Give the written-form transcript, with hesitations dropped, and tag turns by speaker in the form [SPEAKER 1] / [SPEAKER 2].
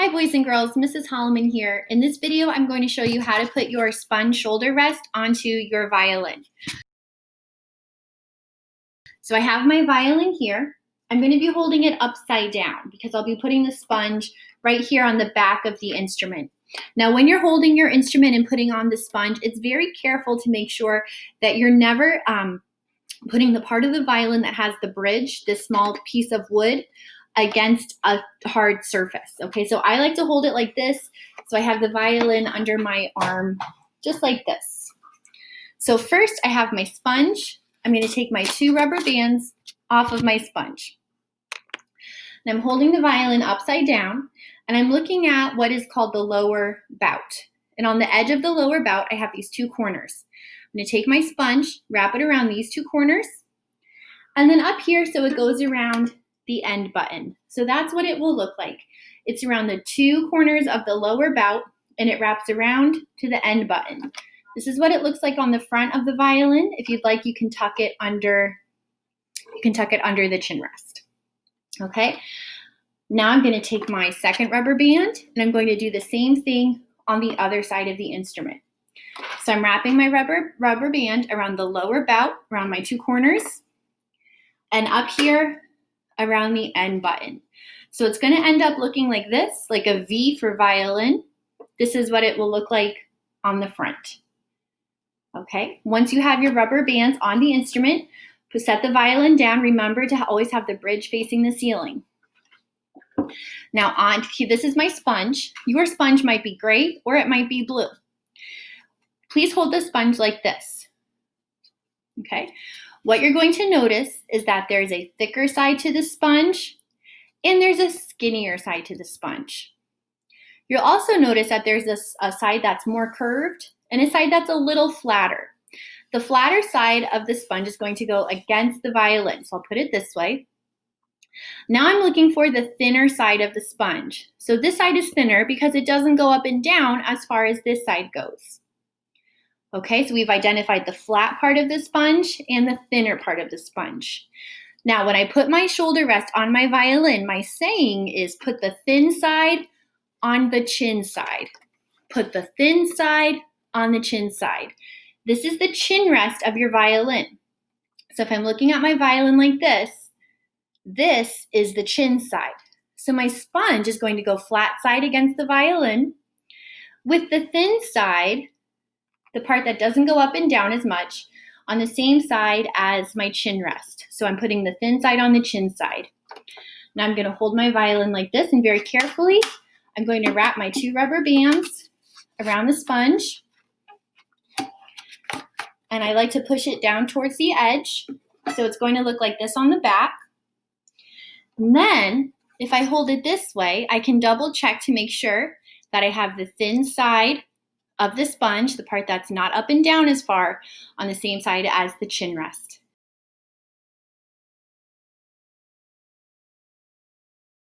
[SPEAKER 1] Hi boys and girls, Mrs. Holloman here. In this video, I'm going to show you how to put your sponge shoulder rest onto your violin. So I have my violin here. I'm going to be holding it upside down because I'll be putting the sponge right here on the back of the instrument. Now when you're holding your instrument and putting on the sponge, it's very careful to make sure that you're never putting the part of the violin that has the bridge, this small piece of wood, against a hard surface. Okay, so I like to hold it like this. So I have the violin under my arm, just like this. So first I have my sponge. I'm going to take my 2 rubber bands off of my sponge. And I'm holding the violin upside down, and I'm looking at what is called the lower bout. And on the edge of the lower bout, I have these 2 corners. I'm going to take my sponge, wrap it around these 2 corners, and then up here so it goes around the end button. So that's what it will look like. It's around the 2 corners of the lower bout, and it wraps around to the end button. This is what it looks like on the front of the violin. If you'd like, you can tuck it under the chin rest. Okay, now I'm going to take my second rubber band, and I'm going to do the same thing on the other side of the instrument. So I'm wrapping my rubber band around the lower bout, around my 2 corners, and up here around the end button. So it's going to end up looking like this, like a V for violin. This is what it will look like on the front. Okay, once you have your rubber bands on the instrument, set the violin down. Remember to always have the bridge facing the ceiling. Now this is my sponge. Your sponge might be gray or it might be blue. Please hold the sponge like this. Okay, what you're going to notice is that there's a thicker side to the sponge and there's a skinnier side to the sponge. You'll also notice that there's a side that's more curved and a side that's a little flatter. The flatter side of the sponge is going to go against the violin, so I'll put it this way. Now I'm looking for the thinner side of the sponge. So this side is thinner because it doesn't go up and down as far as this side goes. Okay, so we've identified the flat part of the sponge and the thinner part of the sponge. Now, when I put my shoulder rest on my violin, my saying is put the thin side on the chin side. Put the thin side on the chin side. This is the chin rest of your violin. So if I'm looking at my violin like this is the chin side. So my sponge is going to go flat side against the violin with the thin side, the part that doesn't go up and down as much, on the same side as my chin rest. So I'm putting the thin side on the chin side. Now I'm going to hold my violin like this, and very carefully, I'm going to wrap my 2 rubber bands around the sponge. And I like to push it down towards the edge. So it's going to look like this on the back. And then, if I hold it this way, I can double check to make sure that I have the thin side of the sponge, the part that's not up and down as far, on the same side as the chin rest.